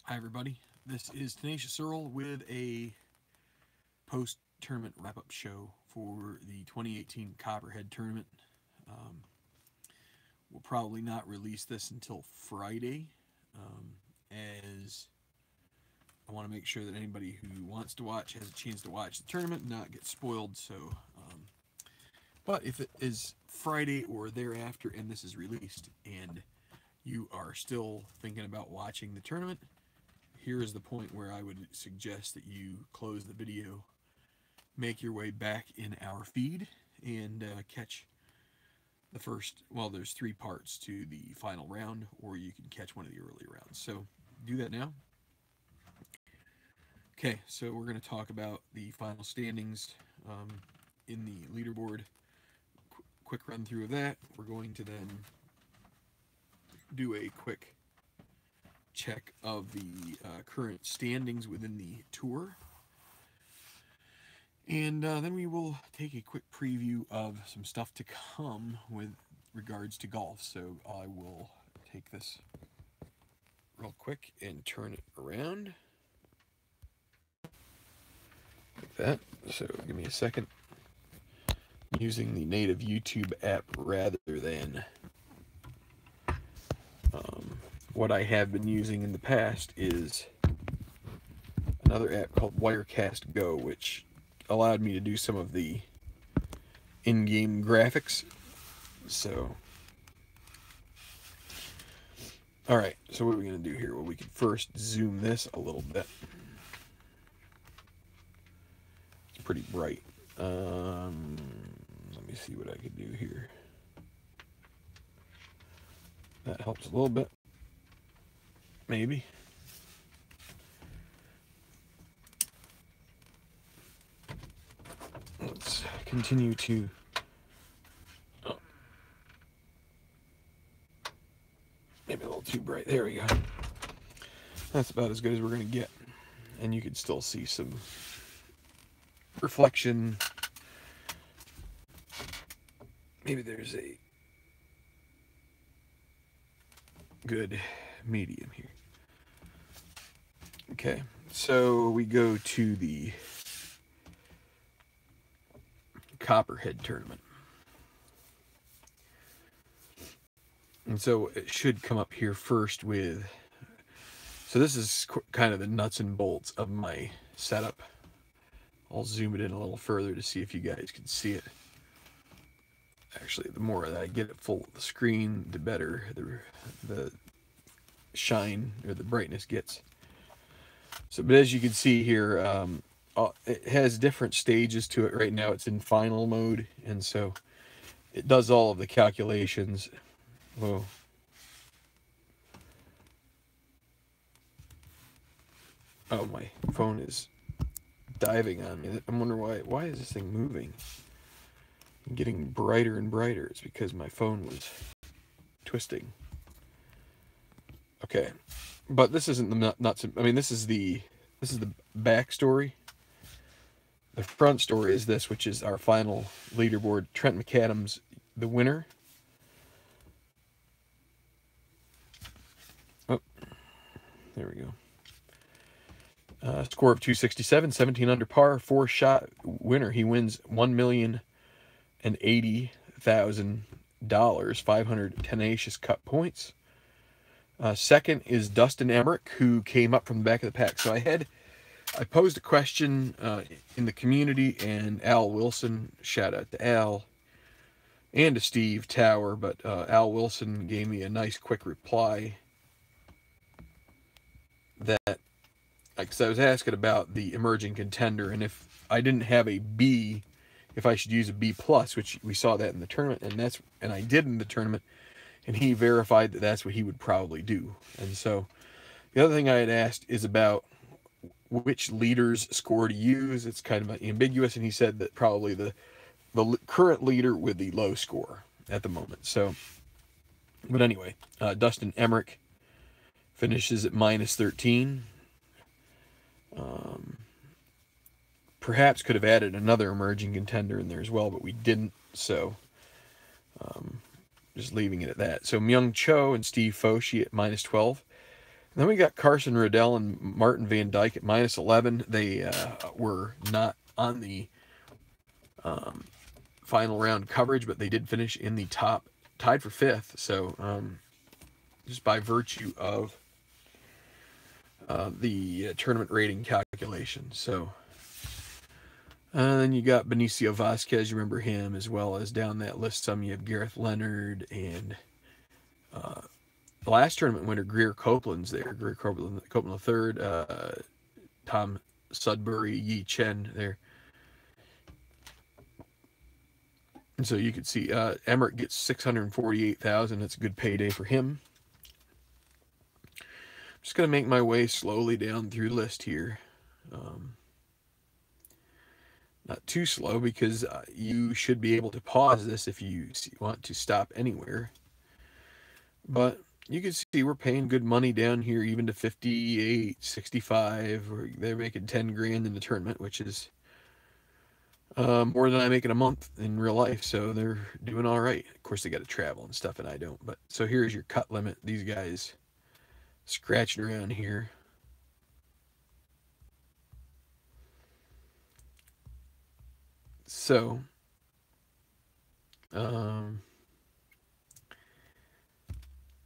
Hi, everybody. This is Tenacious Earl with a post-tournament wrap-up show for the 2018 Copperhead tournament. Um, we'll probably not release this until Friday, as I want to make sure that anybody who wants to watch has a chance to watch the tournament and not get spoiled. But if it is Friday or thereafter and this is released and you are still thinking about watching the tournament, here is the point where I would suggest that you close the video, make your way back in our feed, and catch the first, well, there's 3 parts to the final round, or you can catch one of the early rounds. So do that now. Okay, so we're going to talk about the final standings in the leaderboard. Quick run through of that. We're going to then do a quick check of the current standings within the tour. And then we will take a quick preview of some stuff to come with regards to golf. So I will take this real quick and turn it around. Like that. So give me a second. I'm using the native YouTube app rather than what I have been using in the past is another app called Wirecast Go, which allowed me to do some of the in-game graphics. So, alright, so what are we going to do here? Well, we can first zoom this a little bit. It's pretty bright. Let me see what I can do here. That helps a little bit. Maybe. Let's continue to... Oh. Maybe a little too bright. There we go. That's about as good as we're going to get. And you can still see some reflection. Maybe there's a good medium here. Okay, so we go to the Copperhead tournament. And so it should come up here first with... So this is kind of the nuts and bolts of my setup. I'll zoom it in a little further to see if you guys can see it. Actually, the more that I get it full of the screen, the better the shine or the brightness gets. So, but as you can see here, it has different stages to it. Right now it's in final mode, and so it does all of the calculations. Whoa. Oh, my phone is diving on me. I'm wondering why is this thing moving? I'm getting brighter and brighter. It's because my phone was twisting. Okay. But this isn't the nuts. I mean, this is the backstory. The front story is this, which is our final leaderboard. Trent McAdams, the winner. Oh, there we go. Score of 267, 17 under par, 4-shot winner. He wins $1,080,000, 500 Tenacious Cup points. Second is Dustin Emmerich, who came up from the back of the pack. So I posed a question in the community, and Al Wilson, shout out to Al, and to Steve Tower, but Al Wilson gave me a nice quick reply that, because I was asking about the emerging contender, and if I didn't have a B, if I should use a B+, which we saw that in the tournament, and I did in the tournament, and he verified that that's what he would probably do. And so the other thing I had asked is about which leader's score to use. It's kind of ambiguous, and he said that probably the current leader with the low score at the moment. So, but anyway, Dustin Emmerich finishes at -13. Perhaps could have added another emerging contender in there as well, but we didn't. So, just leaving it at that. So Myung Cho and Steve Foshi at -12. Then we got Carson Riddell and Martin Van Dyke at -11. They were not on the final round coverage, but they did finish in the top, tied for 5th. So just by virtue of the tournament rating calculation. So then you got Benicio Vasquez, you remember him, as well as down that list some you have Gareth Leonard and the last tournament winner, Greer Copeland's there. Greer Copeland the third, Tom Sudbury, Yi Chen there. And so you could see Emmerich gets 648,000. That's a good payday for him. I'm just going to make my way slowly down through the list here. Not too slow, because you should be able to pause this if you want to stop anywhere. But you can see we're paying good money down here, even to 58, 65. Or they're making 10 grand in the tournament, which is more than I make in a month in real life. So they're doing all right. Of course, they got to travel and stuff, and I don't. But so here's your cut limit. These guys scratching around here. So,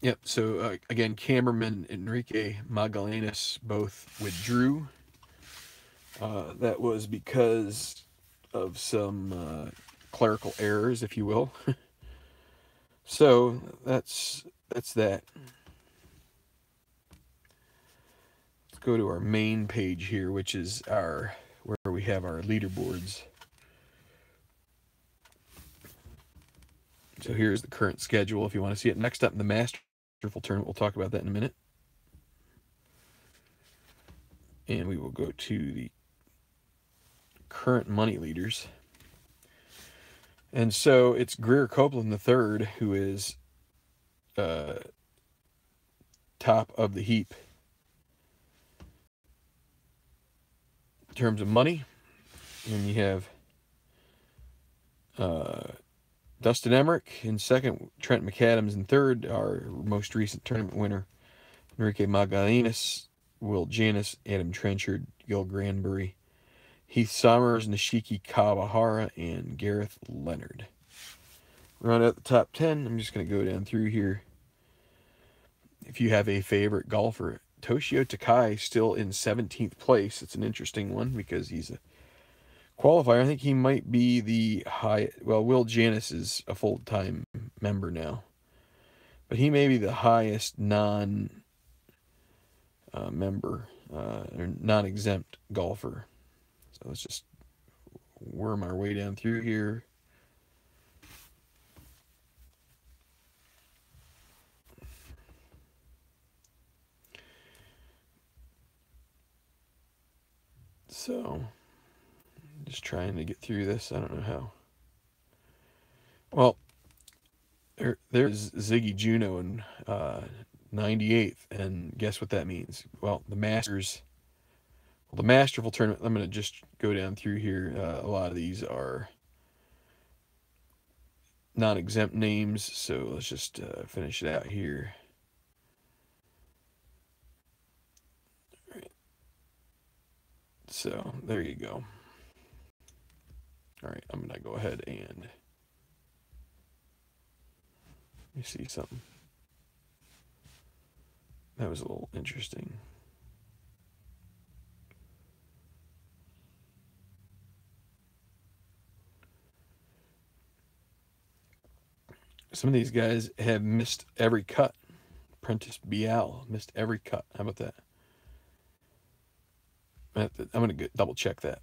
yep. So again, Cameraman Enrique Magallanes both withdrew. That was because of some clerical errors, if you will. So that's that. Let's go to our main page here, which is where we have our leaderboards. So here's the current schedule if you want to see it. Next up in the Masterful Tournament, we'll talk about that in a minute. And we will go to the current money leaders. And so it's Greer Copeland III who is top of the heap in terms of money. And you have Dustin Emmerich in second, Trent McAdams in third, our most recent tournament winner, Enrique Magallanes, Will Janis, Adam Trenchard, Gil Granbury, Heath Summers, Nishiki Kawahara, and Gareth Leonard. Round out the top 10. I'm just going to go down through here. If you have a favorite golfer, Toshio Takai still in 17th place. It's an interesting one because he's a qualifier. I think he might be the high. Well, Will Janis is a full-time member now, but he may be the highest non-member or non-exempt golfer. So let's just worm our way down through here. So, just trying to get through this. I don't know how. Well, there's Ziggy Juno in 98th, and guess what that means? Well, the Masters. Well, the Masterful Tournament, I'm going to just go down through here. A lot of these are non-exempt names, so let's just finish it out here. All right. So, there you go. All right, I'm going to go ahead and let me see something. That was a little interesting. Some of these guys have missed every cut. Prentice Bial missed every cut. How about that? I'm going to double check that.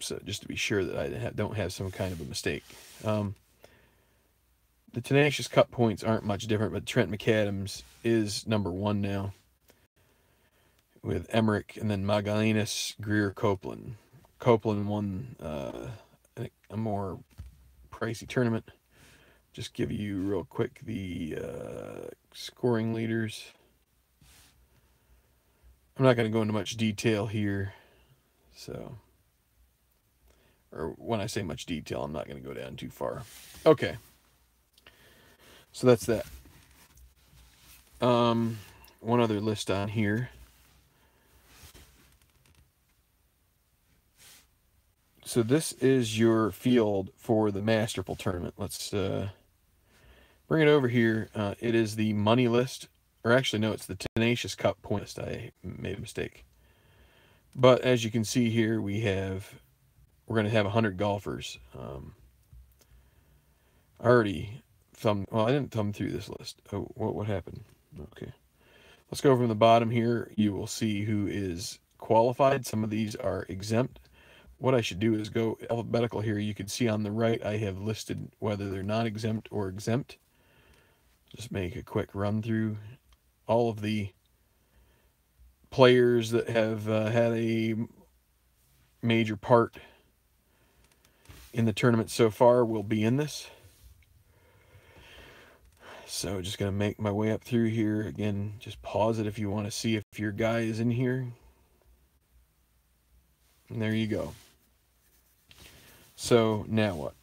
So just to be sure that I don't have some kind of a mistake. The Tenacious cut points aren't much different, but Trent McAdams is number 1 now, with Emmerich and then Magallanes, Greer, Copeland. Copeland won a more pricey tournament. Just give you real quick the scoring leaders. I'm not going to go into much detail here. So, or when I say much detail, I'm not going to go down too far. Okay. So that's that. one other list on here. So this is your field for the Masterful tournament. Let's bring it over here. It is the money list, or actually no, it's the Tenacious Cup point list. I made a mistake. But as you can see here, we're going to have 100 golfers. I already well, I didn't thumb through this list. Oh, what happened? Okay. Let's go from the bottom here. You will see who is qualified. Some of these are exempt. What I should do is go alphabetical here. You can see on the right I have listed whether they're non-exempt or exempt. Just make a quick run through. All of the players that have had a major part in the tournament so far will be in this. So just going to make my way up through here. Again, just pause it if you want to see if your guy is in here. And there you go. So now what?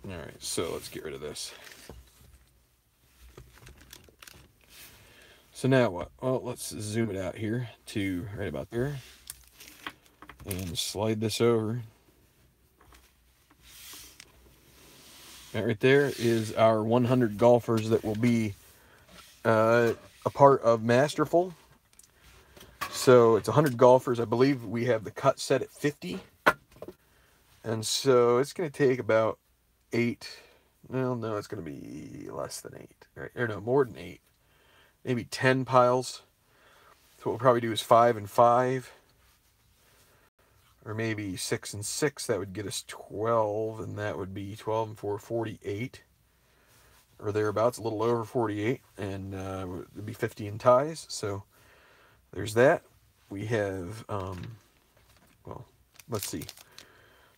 All right, so let's get rid of this. So now what? Well, let's zoom it out here to right about there. And slide this over. That right there is our 100 golfers that will be a part of Masterful. So it's 100 golfers. I believe we have the cut set at 50. And so it's going to take about 8. Well, no, it's going to be less than 8. Right? Or no, more than 8. Maybe 10 piles. So what we'll probably do is 5 and 5. Or maybe 6 and 6. That would get us 12. And that would be 12 and 4, 48. Or thereabouts, a little over 48. And it would be 50 in ties. So there's that. We have, well, let's see.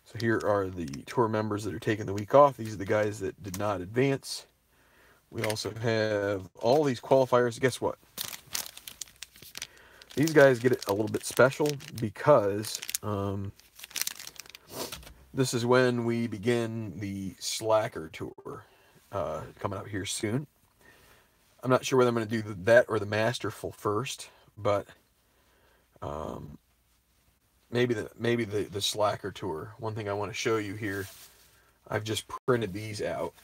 So here are the tour members that are taking the week off. These are the guys that did not advance. We also have all these qualifiers. Guess what? These guys get it a little bit special because this is when we begin the Slacker Tour coming up here soon. I'm not sure whether I'm going to do that or the Masterful first, but maybe the Slacker Tour. One thing I want to show you here, I've just printed these out.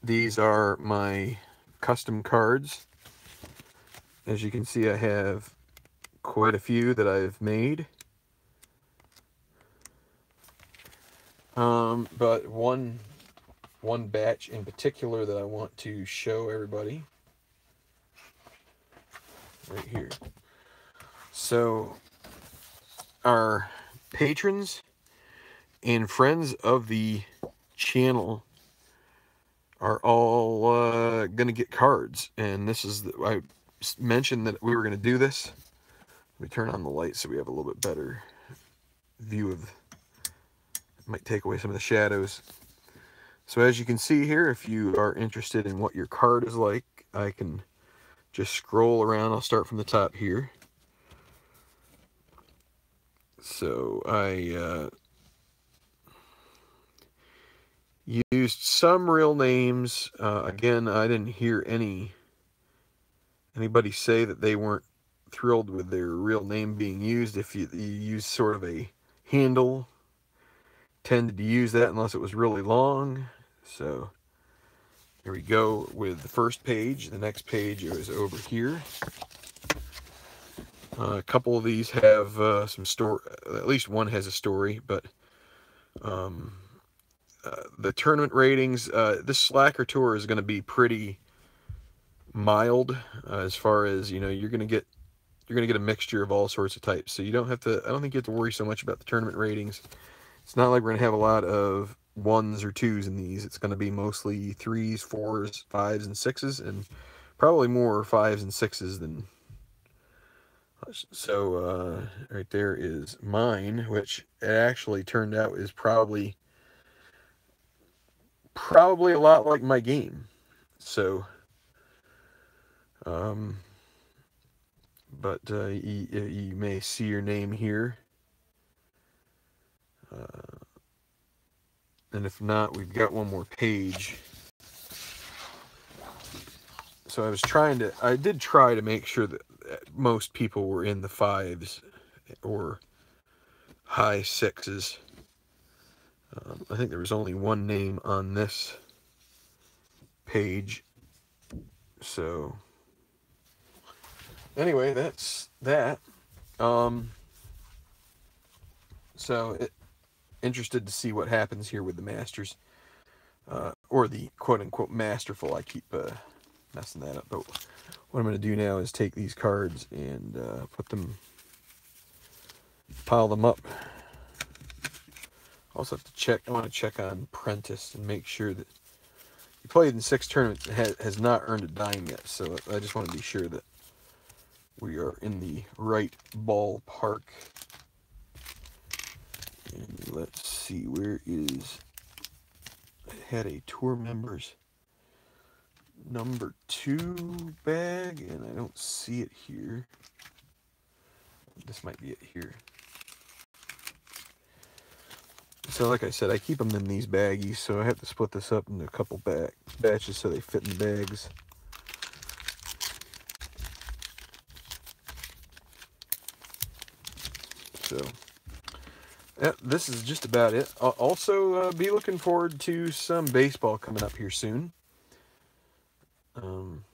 These are my custom cards. As you can see, I have quite a few that I've made. But one batch in particular that I want to show everybody right here. So our patrons and friends of the channel are all going to get cards. And this is, I mentioned that we were going to do this. Let me turn on the light so we have a little bit better view of, might take away some of the shadows. So as you can see here, if you are interested in what your card is like, I can just scroll around. I'll start from the top here. So I used some real names. Again, I didn't hear anybody say that they weren't thrilled with their real name being used. If you use sort of a handle, tended to use that unless it was really long. So here we go with the first page. The next page is over here. A couple of these have some story. At least one has a story, but the tournament ratings. This Slacker Tour is going to be pretty mild as far as, you know, you're going to get a mixture of all sorts of types. So you don't have to. I don't think you have to worry so much about the tournament ratings. It's not like we're going to have a lot of 1s or 2s in these. It's going to be mostly 3s, 4s, 5s, and 6s, and probably more 5s and 6s than. So right there is mine, which it actually turned out is probably a lot like my game. So, but you may see your name here. And if not, we've got one more page. So I did try to make sure that most people were in the 5s or high 6s. I think there was only one name on this page. So anyway, that's that. Interested to see what happens here with the Masters, or the quote-unquote Masterful. I keep messing that up, but what I'm going to do now is take these cards and pile them up. Also have to check, I want to check on Prentice and make sure that he played in 6 tournaments and has not earned a dime yet, so I just want to be sure that we are in the right ballpark. And let's see, where is... I had a tour members number 2 bag, and I don't see it here. This might be it here. So like I said, I keep them in these baggies, so I have to split this up into a couple batches so they fit in the bags. So this is just about it. I'll also be looking forward to some baseball coming up here soon. I'm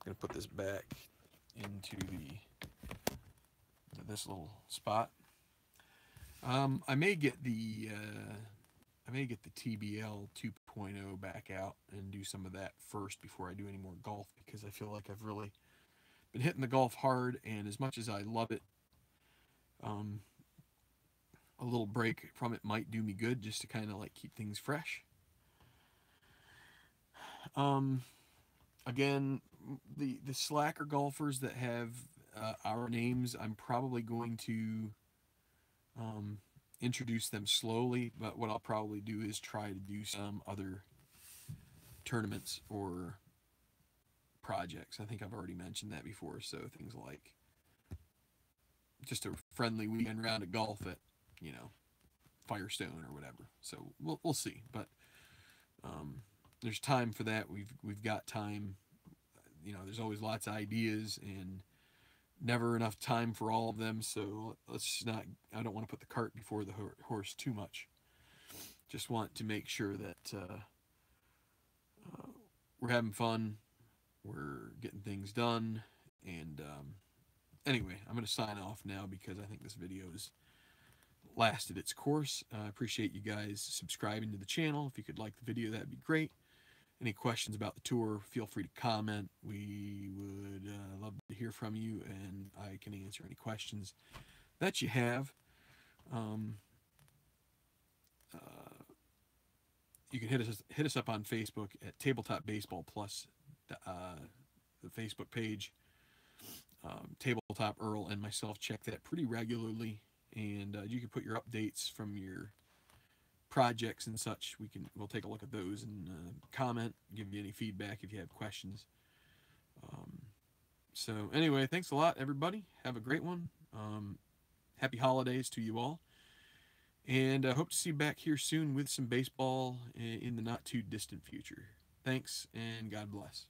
gonna put this back into this little spot. I may get the TBL 2.0 back out and do some of that first before I do any more golf, because I feel like I've really been hitting the golf hard, and as much as I love it, a little break from it might do me good, just to kind of like keep things fresh. Again, the slacker golfers that have our names, I'm probably going to introduce them slowly, but what I'll probably do is try to do some other tournaments or projects. I think I've already mentioned that before, so things like just a friendly weekend round of golf at, you know, Firestone or whatever. So we'll see, but there's time for that. We've got time. You know, there's always lots of ideas and never enough time for all of them. So let's not. I don't want to put the cart before the horse too much. Just want to make sure that we're having fun, we're getting things done, and anyway, I'm going to sign off now because I think this video has lasted its course. I appreciate you guys subscribing to the channel. If you could like the video, that'd be great. Any questions about the tour, feel free to comment. We would love to hear from you, and I can answer any questions that you have. You can hit us up on Facebook at Tabletop Baseball Plus, the Facebook page. Tabletop Earl and myself check that pretty regularly, and you can put your updates from your projects and such. We'll take a look at those and comment, give you any feedback if you have questions. So anyway, thanks a lot, everybody. Have a great one. Happy holidays to you all, and I hope to see you back here soon with some baseball in the not too distant future. Thanks, and God bless.